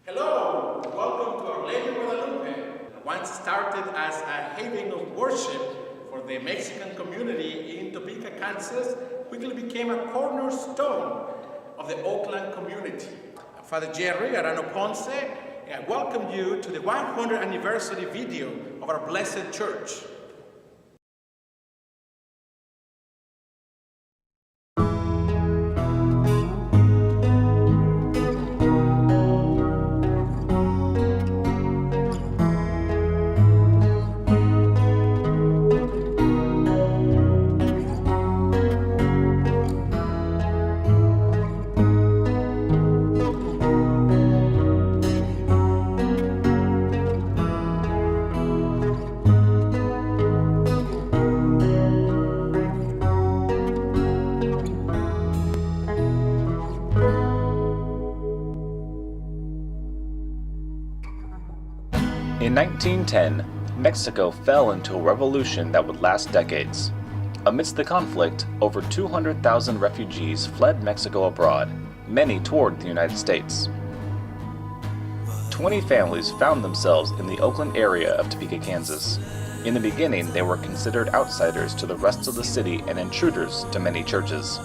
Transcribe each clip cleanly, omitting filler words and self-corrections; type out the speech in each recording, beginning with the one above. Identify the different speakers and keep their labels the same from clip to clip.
Speaker 1: Hello, welcome to Our Lady of Guadalupe. Once started as a haven of worship for the Mexican community in Topeka, Kansas, quickly became a cornerstone of the Oakland community. Father Jerry Arano Ponce, I welcome you to the 100th anniversary video of our Blessed Church.
Speaker 2: In 1910, Mexico fell into a revolution that would last decades. Amidst the conflict, over 200,000 refugees fled Mexico abroad, many toward the United States. 20 families found themselves in the Oakland area of Topeka, Kansas. In the beginning, they were considered outsiders to the rest of the city and intruders to many churches.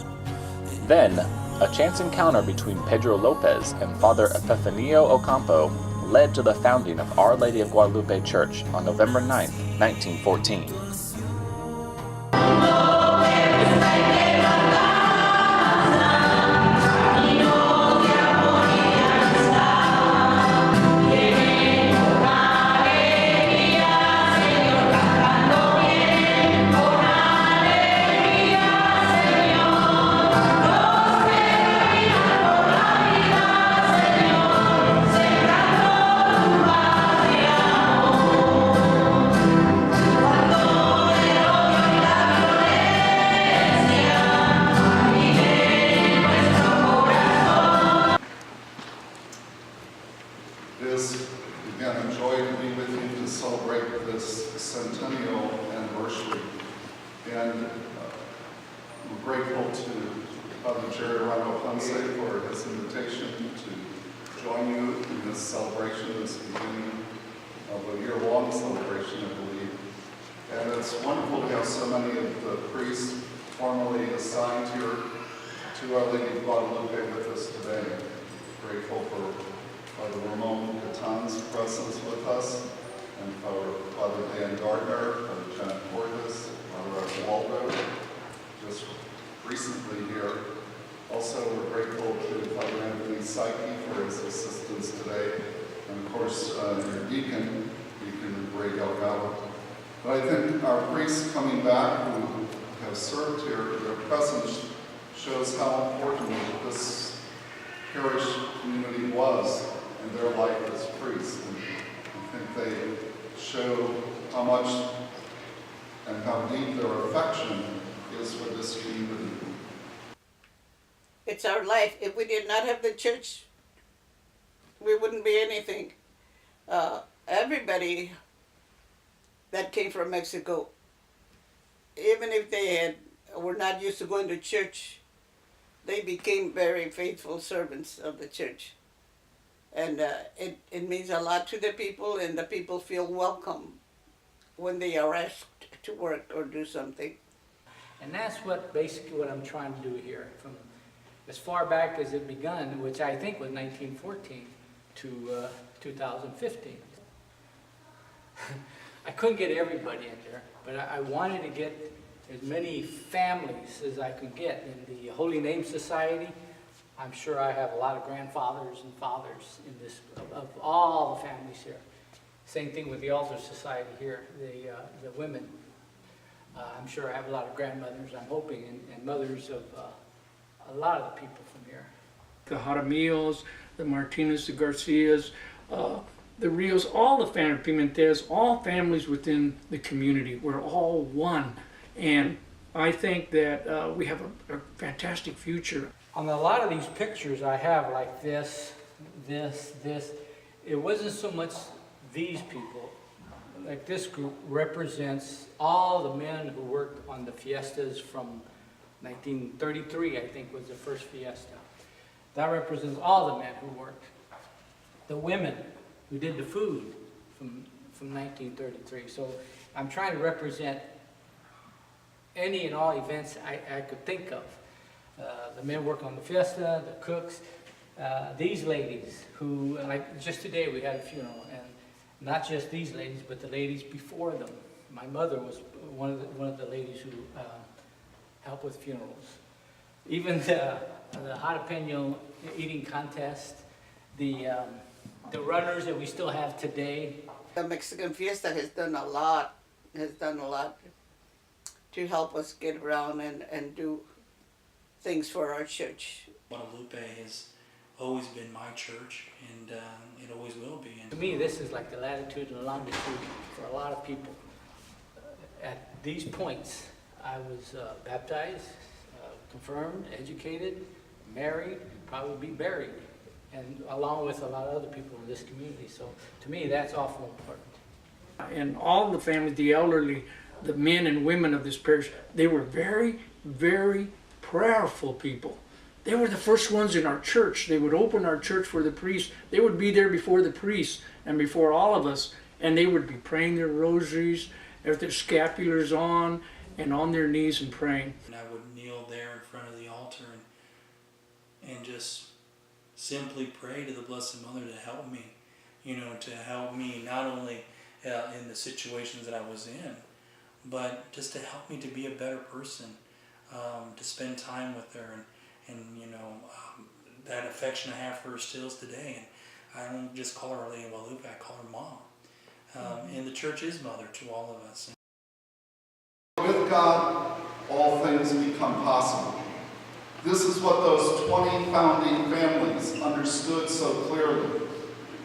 Speaker 2: Then, a chance encounter between Pedro Lopez and Father Epifanio Ocampo led to the founding of Our Lady of Guadalupe Church on November 9, 1914.
Speaker 3: It is, again, a joy to be with you to celebrate this centennial anniversary. And we're grateful to Father Jerry Rando Ponce for his invitation to join you in this celebration, this beginning of a year-long celebration, I believe. And it's wonderful to have so many of the priests formally assigned here to Our Lady of Guadalupe with us today. Grateful for Father Ramon Catan's presence with us, and Father Dan Gardner, Father Janet Cordes, Father Waldo, just recently here. Also, we're grateful to Father Anthony Psyche for his assistance today, and of course, your deacon, Deacon Ray Delgado. But I think our priests coming back who have served here, their presence shows how important this parish community was in their life as priests. And I think they show how much and how deep their affection is for this community.
Speaker 4: It's our life. If we did not have the church, we wouldn't be anything. Everybody that came from Mexico, even if they were not used to going to church, they became very faithful servants of the church. And it means a lot to the people, and the people feel welcome when they are asked to work or do something.
Speaker 5: And that's basically what I'm trying to do here, from as far back as it begun, which I think was 1914 to 2015. I couldn't get everybody in there, but I wanted to get as many families as I could get in the Holy Name Society. I'm sure I have a lot of grandfathers and fathers in this, of all the families here. Same thing with the Altar Society here, the women. I'm sure I have a lot of grandmothers, I'm hoping, and mothers of a lot of the people from here.
Speaker 6: The Jaramillos, the Martinez, the Garcias, the Rios, all the family, Pimenez, all families within the community. We're all one. And I think that we have a fantastic future.
Speaker 5: On a lot of these pictures I have, like this, it wasn't so much these people. Like this group represents all the men who worked on the fiestas from 1933, I think, was the first fiesta. That represents all the men who worked. the women who did the food from 1933. So I'm trying to represent any and all events I could think of. The men work on the fiesta, the cooks, these ladies who, like just today we had a funeral, and not just these ladies, but the ladies before them. My mother was one of the ladies who helped with funerals. Even the jalapeno eating contest, the runners that we still have today.
Speaker 4: The Mexican Fiesta has done a lot to help us get around and do things for our church.
Speaker 7: Guadalupe has always been my church, and it always will be. And
Speaker 5: To me, this is like the latitude and longitude for a lot of people. At these points, I was baptized, confirmed, educated, married, probably buried, and along with a lot of other people in this community. So to me, that's awful important.
Speaker 6: And all the families, the elderly, the men and women of this parish, they were very, very prayerful people. They were the first ones in our church. They would open our church for the priest. They would be there before the priest and before all of us, and they would be praying their rosaries with their scapulars on and on their knees and praying.
Speaker 7: I would kneel there in front of the altar and just simply pray to the Blessed Mother to help me, to help me not only in the situations that I was in, but just to help me to be a better person, to spend time with her, and that affection I have for her still today. And I don't just call her Lady Guadalupe, I call her Mom. And the church is mother to all of us.
Speaker 3: With God, all things become possible. This is what those 20 founding families understood so clearly.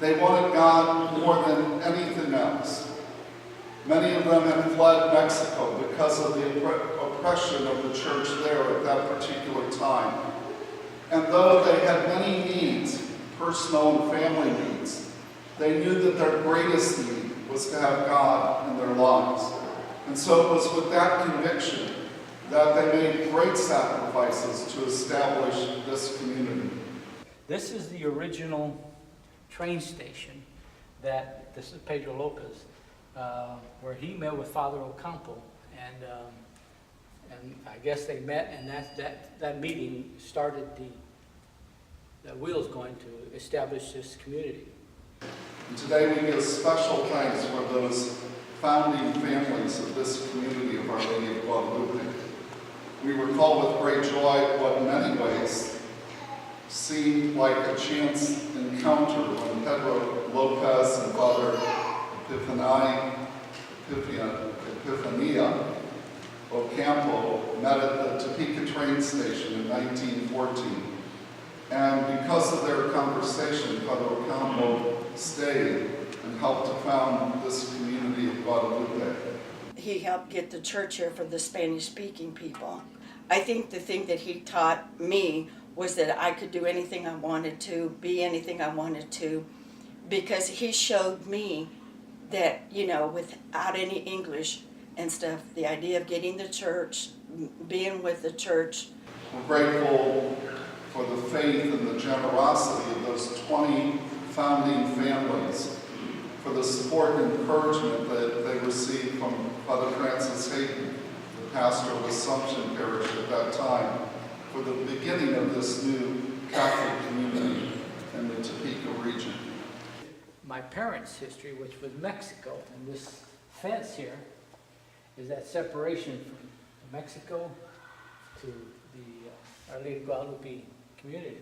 Speaker 3: They wanted God more than anything else. Many of them had fled Mexico because of the oppression of the church there at that particular time. And though they had many needs, personal and family needs, they knew that their greatest need was to have God in their lives. And so it was with that conviction that they made great sacrifices to establish this community.
Speaker 5: This is the original train station this is Pedro Lopez, where he met with Father Ocampo, and I guess they met, and that meeting started the wheels going to establish this community.
Speaker 3: And today we give special thanks for those founding families of this community of Our Lady of Guadalupe. We recall with great joy what in many ways seemed like a chance encounter when Pedro Lopez and Father Epifania Ocampo met at the Topeka train station in 1914. And because of their conversation, Father Ocampo stayed and helped to found this community of Guadalupe.
Speaker 8: He helped get the church here for the Spanish-speaking people. I think the thing that he taught me was that I could do anything I wanted to, be anything I wanted to, because he showed me that, without any English and stuff, the idea of getting the church, being with the church.
Speaker 3: We're grateful for the faith and the generosity of those 20 founding families, for the support and encouragement that they received from Father Francis Hayden, the pastor of Assumption Parish at that time, for the beginning of this new Catholic community in the Topeka region.
Speaker 5: My parents' history, which was Mexico, and this fence here is that separation from Mexico to the Our Lady of Guadalupe community.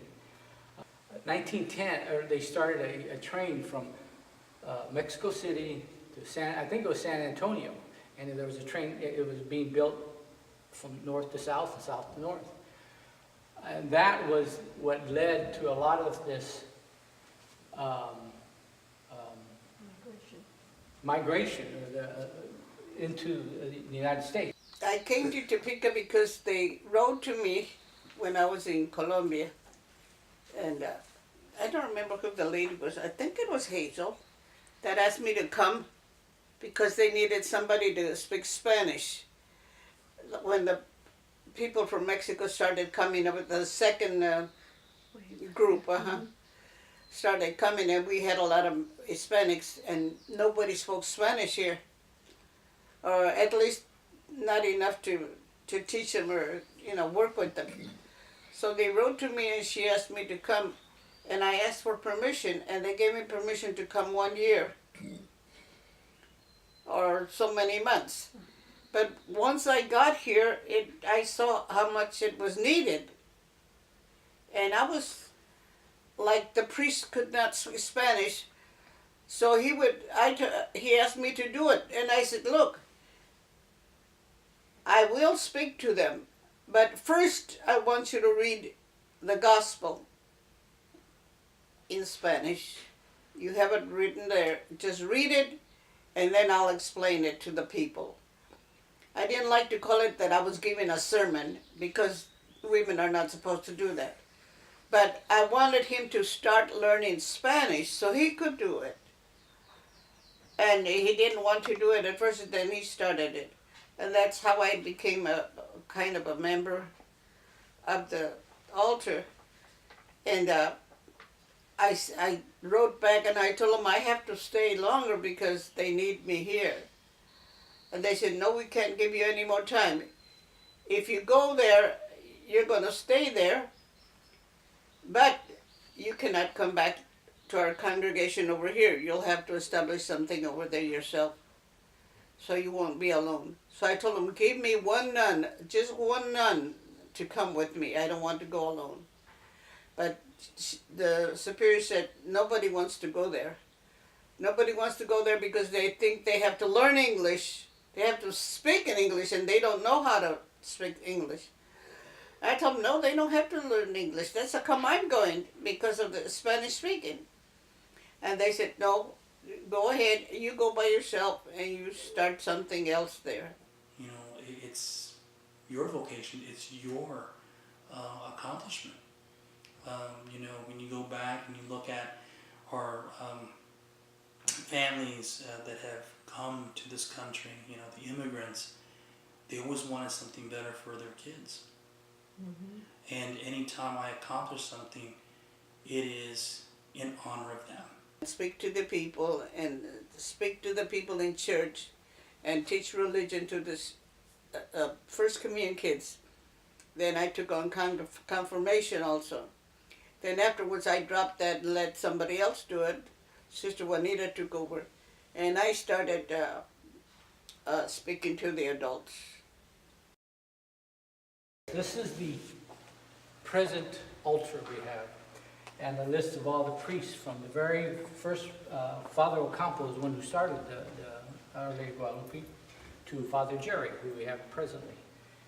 Speaker 5: 1910, they started a train from Mexico City to I think it was San Antonio, and there was a train, it was being built from north to south and south to north. And that was what led to a lot of this migration into the United States.
Speaker 4: I came to Topeka because they wrote to me when I was in Colombia, and I don't remember who the lady was. I think it was Hazel that asked me to come because they needed somebody to speak Spanish. When the people from Mexico started coming up with the second group, started coming, and we had a lot of Hispanics, and nobody spoke Spanish here, or at least not enough to teach them or work with them. So they wrote to me and she asked me to come, and I asked for permission, and they gave me permission to come 1 year or so many months. But once I got here, I saw how much it was needed, and I was like, the priest could not speak Spanish, so he asked me to do it, and I said, look, I will speak to them, but first I want you to read the gospel in Spanish. You have it written there. Just read it, and then I'll explain it to the people. I didn't like to call it that I was giving a sermon, because women are not supposed to do that. But I wanted him to start learning Spanish so he could do it. And he didn't want to do it at first, and then he started it. And that's how I became a kind of a member of the altar. And I wrote back and I told them I have to stay longer because they need me here. And they said, no, we can't give you any more time. If you go there, you're going to stay there, but you cannot come back to our congregation over here. You'll have to establish something over there yourself, so you won't be alone. So I told them, give me one nun, just one nun to come with me. I don't want to go alone. But the superior said, nobody wants to go there. Nobody wants to go there because they think they have to learn English. They have to speak in English, and they don't know how to speak English. I told them, no, they don't have to learn English. That's how come I'm going, because of the Spanish speaking. And they said, no, go ahead, you go by yourself and you start something else there.
Speaker 7: You know, it's your vocation, it's your accomplishment. You know, when you go back and you look at our families that have come to this country, you know, the immigrants, they always wanted something better for their kids. Mm-hmm. And anytime I accomplish something, it is in honor of them.
Speaker 4: Speak to the people and speak to the people in church and teach religion to this First Communion kids. Then I took on confirmation also. Then afterwards I dropped that and let somebody else do it. Sister Juanita took over. And I started speaking to the adults.
Speaker 5: This is the present altar we have, and a list of all the priests from the very first. Father Ocampo is the one who started the Our Lady of Guadalupe, to Father Jerry, who we have presently.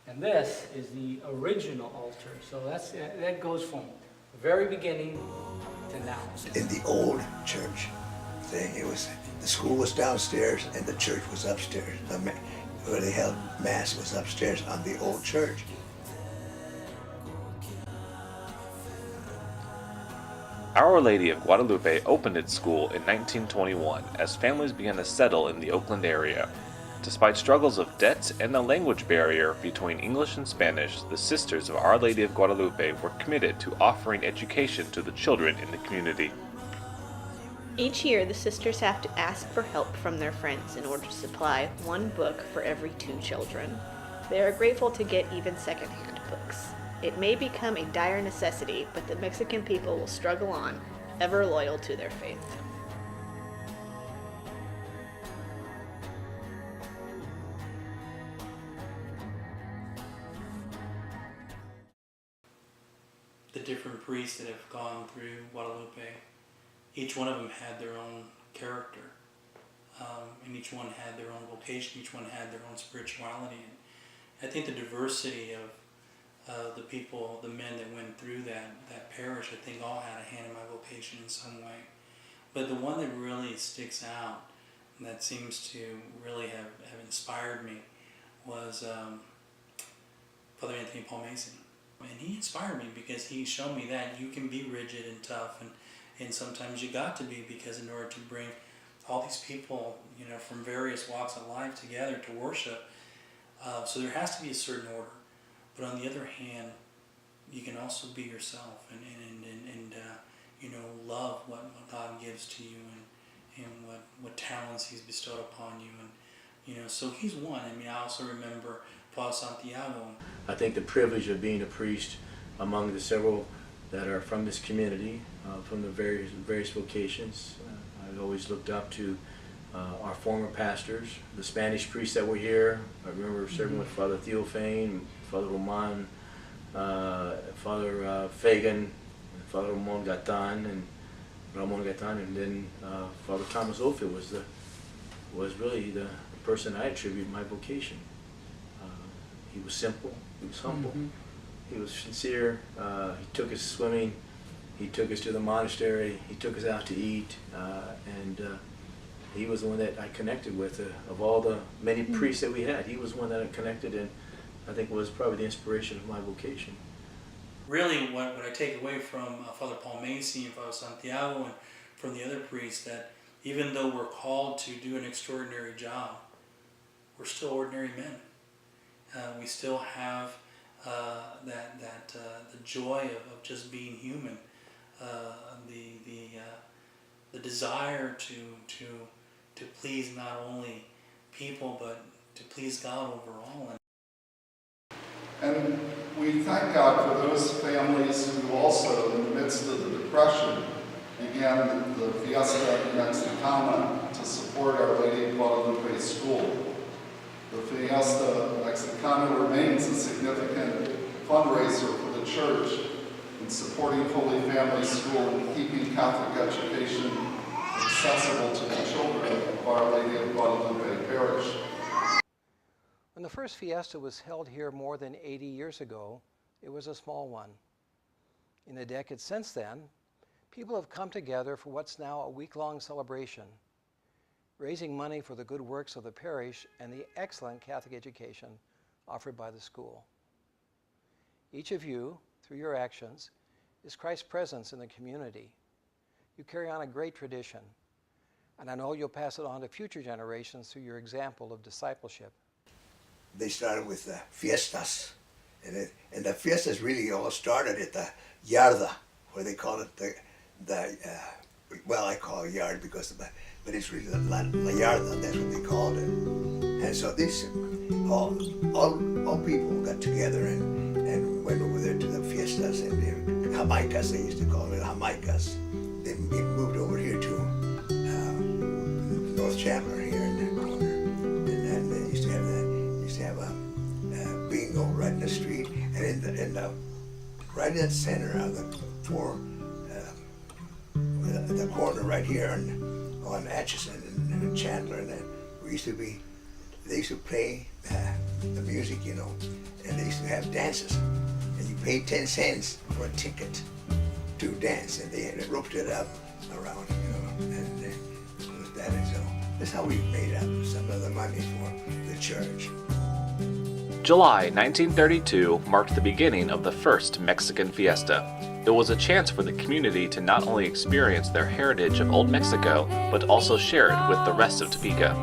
Speaker 5: And this is the original altar, so that goes from the very beginning to now.
Speaker 9: In the old church thing, the school was downstairs and the church was upstairs. Where they held mass was upstairs on the old church.
Speaker 2: Our Lady of Guadalupe opened its school in 1921 as families began to settle in the Oakland area. Despite struggles of debt and a language barrier between English and Spanish, the Sisters of Our Lady of Guadalupe were committed to offering education to the children in the community.
Speaker 10: Each year, the sisters have to ask for help from their friends in order to supply one book for every 2 children. They are grateful to get even secondhand books. It may become a dire necessity, but the Mexican people will struggle on, ever loyal to their faith.
Speaker 7: The different priests that have gone through Guadalupe, each one of them had their own character, and each one had their own vocation, each one had their own spirituality. And I think the diversity of the people, the men that went through that parish, I think all had a hand in my vocation in some way. But the one that really sticks out, and that seems to really have inspired me, was Father Anthony Paul Mason. And he inspired me because he showed me that you can be rigid and tough, and sometimes you got to be, because in order to bring all these people, you know, from various walks of life together to worship, so there has to be a certain order. But on the other hand, you can also be yourself, and love what God gives to you and what talents He's bestowed upon you. And, so He's one. I mean, I also remember Father Santiago.
Speaker 11: I think the privilege of being a priest among the several that are from this community, from the various vocations. I've always looked up to our former pastors, the Spanish priests that were here. I remember serving with Father Theophane, Father Roman, Father Fagan, Father Ramon Gatan, and then Father Thomas Ophir was really the person I attribute my vocation. He was simple, he was humble, he was sincere, he took us swimming, he took us to the monastery, he took us out to eat, and he was the one that I connected with. Of all the many priests that we had, he was one that I connected, and I think was probably the inspiration of my vocation.
Speaker 7: Really, what I take away from Father Paul Macy and Father Santiago and from the other priests, that even though we're called to do an extraordinary job, we're still ordinary men. We still have the joy of just being human, the desire to please not only people but to please God overall.
Speaker 3: And we thank God for those families who also, in the midst of the Depression, began the Fiesta Mexicana to support Our Lady of Guadalupe School. The Fiesta Mexicana remains a significant fundraiser for the church in supporting Holy Family School and keeping Catholic education accessible to the children of Our Lady of Guadalupe Parish.
Speaker 12: When the first fiesta was held here more than 80 years ago, it was a small one. In the decades since then, people have come together for what's now a week-long celebration, raising money for the good works of the parish and the excellent Catholic education offered by the school. Each of you, through your actions, is Christ's presence in the community. You carry on a great tradition, and I know you'll pass it on to future generations through your example of discipleship.
Speaker 9: They started with the fiestas, and the fiestas really all started at the yarda, where they call it well, I call it yard because, but it's really la yarda. That's what they called it. And so these all people got together and went over there to the fiestas and the jamaicas. They used to call it jamaicas. They moved over here to North Chandler here in that corner, and then they used to have a bingo right in the street, and right in the center of the corner right here on Atchison and Chandler, and then they used to play the music, and they used to have dances, and you paid 10 cents for a ticket to dance, and they roped it up around, and that is so. That's how we made up some of the money for the church.
Speaker 2: July 1932 marked the beginning of the first Mexican Fiesta. It was a chance for the community to not only experience their heritage of Old Mexico, but also share it with the rest of Topeka.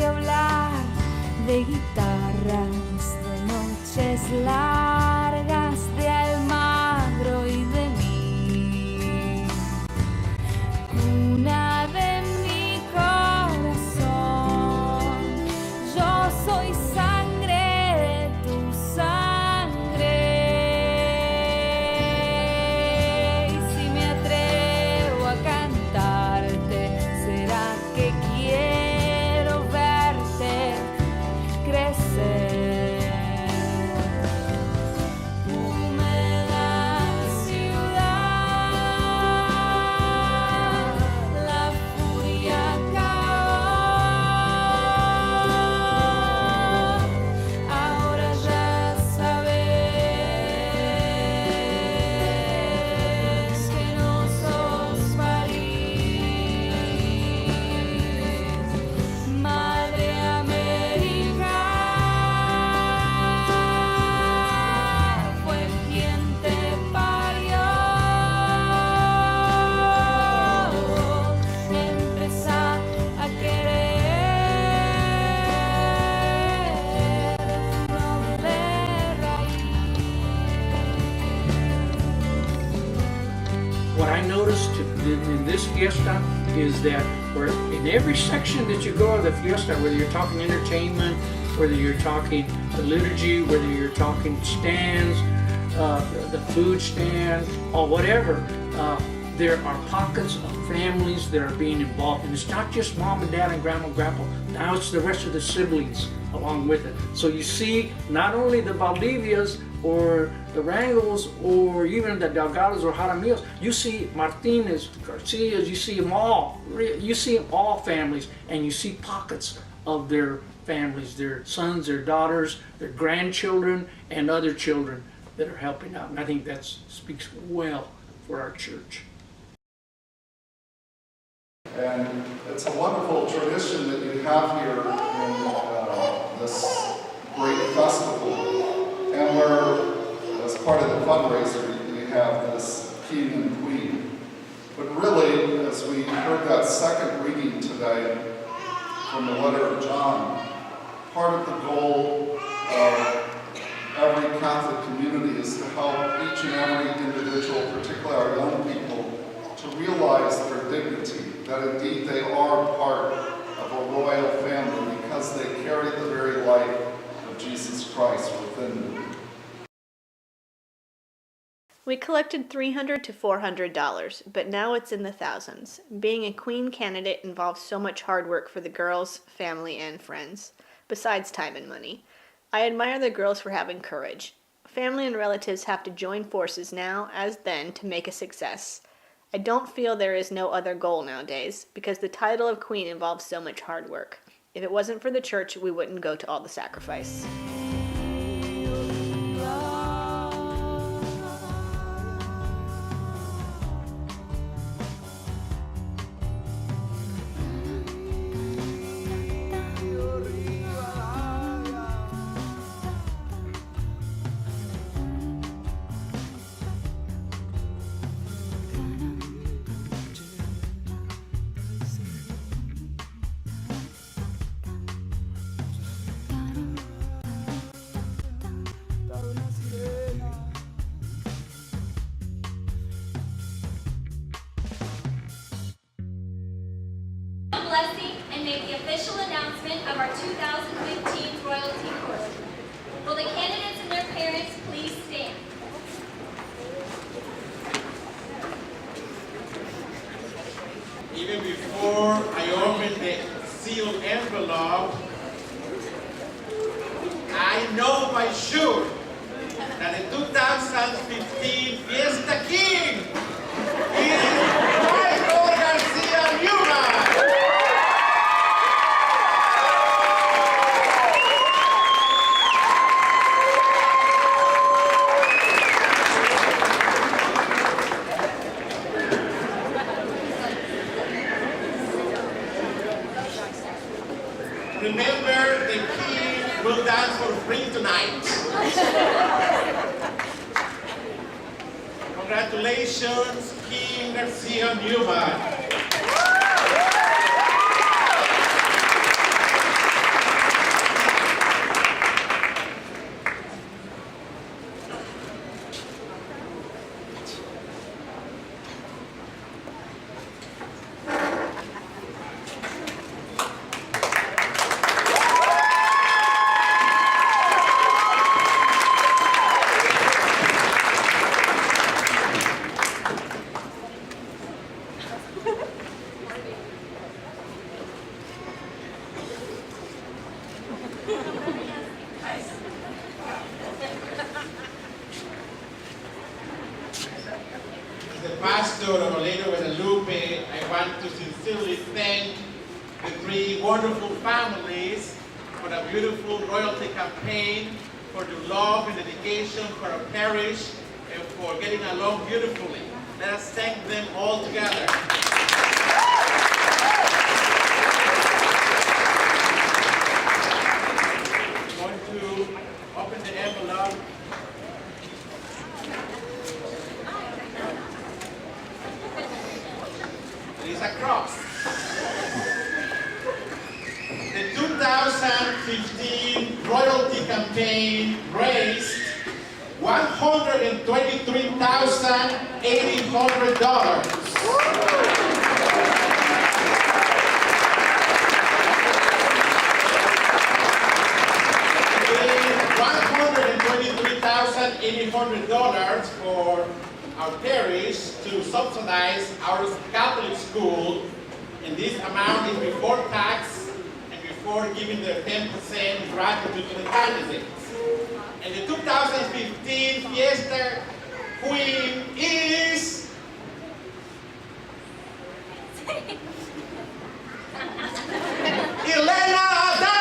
Speaker 13: de hablar de guitarras, de noches largas, de Almagro y de mí. Una de mi corazón, yo soy sangre de tu sangre. Y si me atrevo a cantarte, será que quiero verte crecer. Húmeda ciudad, la furia acabó. Ahora ya sabes que no sos París, Madre América fue quien te parió. Empezá a querer tu noble raíz.
Speaker 6: What I noticed in this fiesta is that in every section that you go of the fiesta, whether you're talking entertainment, whether you're talking the liturgy, whether you're talking stands, the food stand, or whatever, there are pockets of families that are being involved. And it's not just mom and dad and grandma and grandpa. Now it's the rest of the siblings along with it. So you see not only the Valdivias or the Rangels or even the Delgados or Jaramillos, you see Martinez, Garcias, you see them all. You see all families, and you see pockets of their families, their sons, their daughters, their grandchildren, and other children that are helping out. And I think that speaks well for our church.
Speaker 3: And it's a wonderful tradition that you have here in this great festival. And where, as part of the fundraiser, we have this King and Queen. But really, as we heard that second reading today from the letter of John, part of the goal of every Catholic community is to help each and every individual, particularly our young people, to realize their dignity, that indeed they are part of a royal family because they carry the very life of Jesus Christ within them.
Speaker 10: We collected $300 to $400, but now it's in the thousands. Being a queen candidate involves so much hard work for the girls, family, and friends, besides time and money. I admire the girls for having courage. Family and relatives have to join forces now as then to make a success. I don't feel there is no other goal nowadays, because the title of queen involves so much hard work. If it wasn't for the church, we wouldn't go to all the sacrifice.
Speaker 14: Blessing and make the official announcement of our 2015 royalty court. Will the candidates and their parents please stand?
Speaker 1: Even before I open the sealed envelope, I know by sure that the 2015 Fiesta King is Michael Garcia Newman. Remember, the king will dance for free tonight. Congratulations, King Garcia Newman. pastor of Laredo, Guadalupe, I want to sincerely thank the three wonderful families for a beautiful royalty campaign, for the love and dedication for our parish, and for getting along beautifully. Let us thank them all together. I'm going to open the envelope. There is a cross. The 2015 royalty campaign raised $123,800. $123,800 for our parish to subsidize our Catholic school, and this amount is before tax and before giving the 10% gratitude to the candidates. And the 2015 Fiesta Queen is Elena Adana.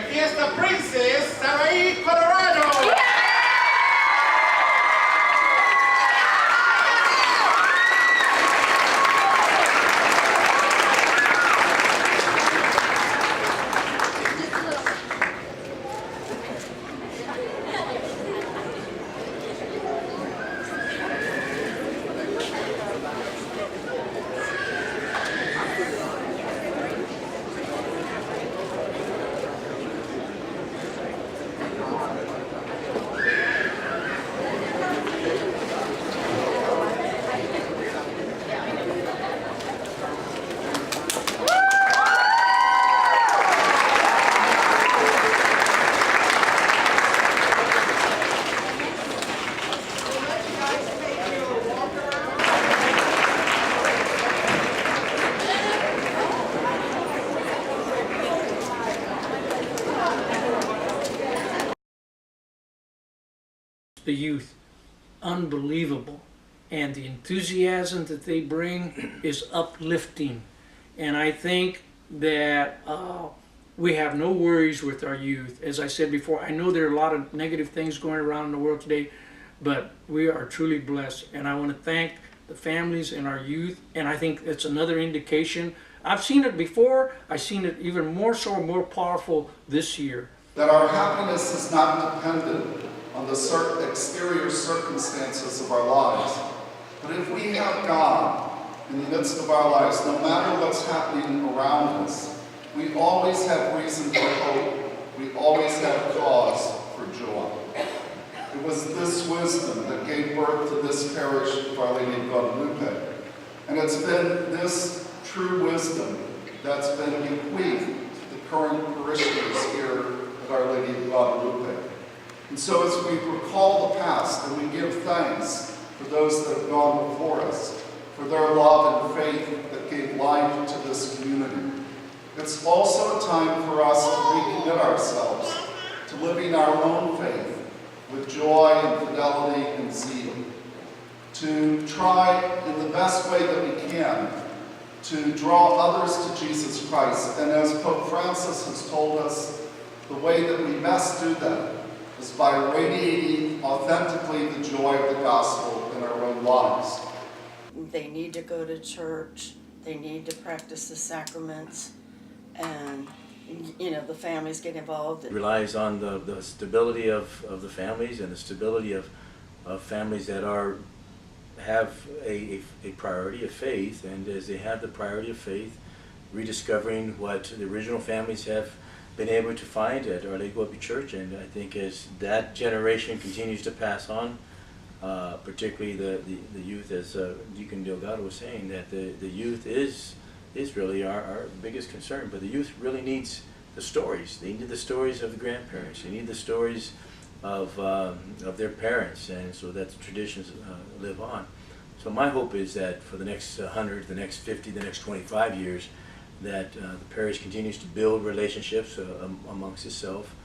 Speaker 1: Fiesta Princess, Sarai, Colorado.
Speaker 6: The youth, unbelievable, and the enthusiasm that they bring is uplifting. And I think that we have no worries with our youth. As I said before, I know there are a lot of negative things going around in the world today, but we are truly blessed. And I want to thank the families and our youth, and I think that's another indication. I've seen it before, I've seen it even more so, more powerful this year.
Speaker 3: That our happiness is not dependent on the exterior circumstances of our lives. But if we have God in the midst of our lives, no matter what's happening around us, we always have reason for hope. We always have cause for joy. It was this wisdom that gave birth to this parish of Our Lady of Guadalupe. And it's been this true wisdom that's been bequeathed to the current parishioners here at Our Lady of Guadalupe. And so as we recall the past and we give thanks for those that have gone before us, for their love and faith that gave life to this community, it's also a time for us to recommit ourselves to living our own faith with joy and fidelity and zeal, to try in the best way that we can to draw others to Jesus Christ. And as Pope Francis has told us, the way that we best do that is by radiating authentically the joy of the gospel in our own lives.
Speaker 8: They need to go to church, they need to practice the sacraments, and the families get involved.
Speaker 11: It relies on the stability of the families and the stability of families that have a priority of faith, and as they have the priority of faith, rediscovering what the original families have been able to find at Our Lady of Guadalupe Church. And I think as that generation continues to pass on, particularly the youth, as Deacon Delgado was saying, that the youth is really our biggest concern. But the youth really needs the stories. They need the stories of the grandparents. They need the stories of their parents, and so that the traditions live on. So my hope is that for the next 100, the next 50, the next 25 years, that the parish continues to build relationships amongst itself,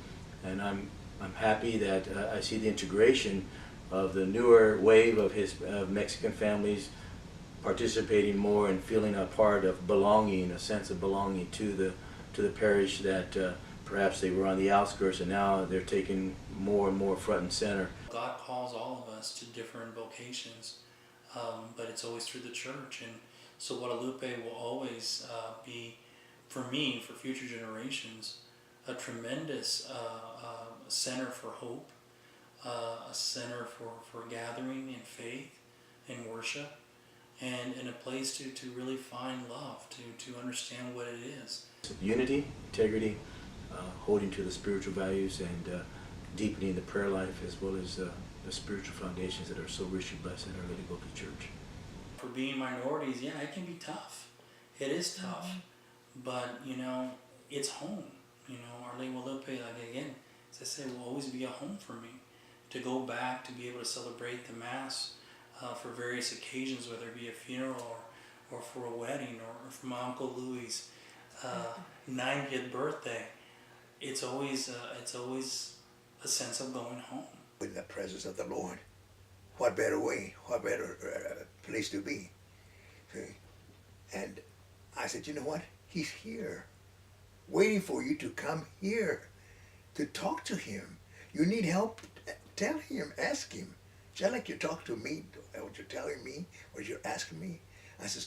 Speaker 11: and I'm happy that I see the integration of the newer wave of Mexican families participating more and feeling a part of belonging, a sense of belonging to the parish, that perhaps they were on the outskirts and now they're taking more and more front and center.
Speaker 7: God calls all of us to different vocations, but it's always through the church. And so Guadalupe will always be, for me, for future generations, a tremendous center for hope, a center for gathering in faith and worship, and a place to really find love, to understand what it is.
Speaker 11: Unity, integrity, holding to the spiritual values, and deepening the prayer life, as well as the spiritual foundations that are so richly blessed at Our Lady of Guadalupe Church.
Speaker 7: For being minorities, yeah, it can be tough. It is tough, but it's home. Our Lady of Guadalupe, like again, as I say, will always be a home for me. To go back, to be able to celebrate the Mass for various occasions, whether it be a funeral or for a wedding or for my Uncle Louis' 90th birthday, it's always a sense of going home.
Speaker 9: In the presence of the Lord, what better way, what better place to be? See? And I said, you know what? He's here, waiting for you to come here, to talk to him. You need help, tell him, ask him. Just like you talk to me, what you're telling me, what you're asking me. I said,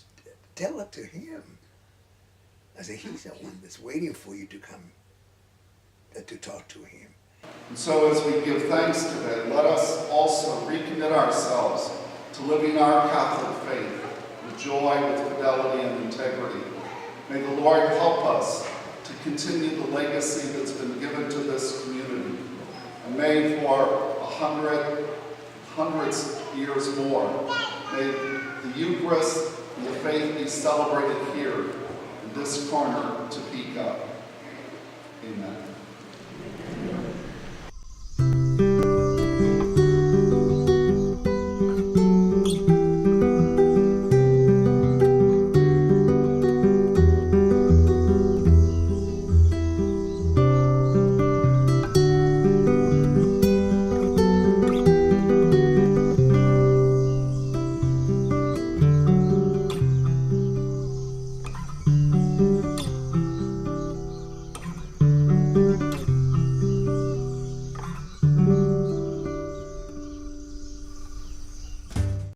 Speaker 9: tell it to him. I said, he's the one that's waiting for you to come, to talk to him.
Speaker 3: And so as we give thanks today, let us also recommit ourselves to living our Catholic faith with joy, with fidelity and integrity. May the Lord help us to continue the legacy that's been given to this community. And may for hundreds of years more, may the Eucharist and the faith be celebrated here in this corner of Topeka. Amen.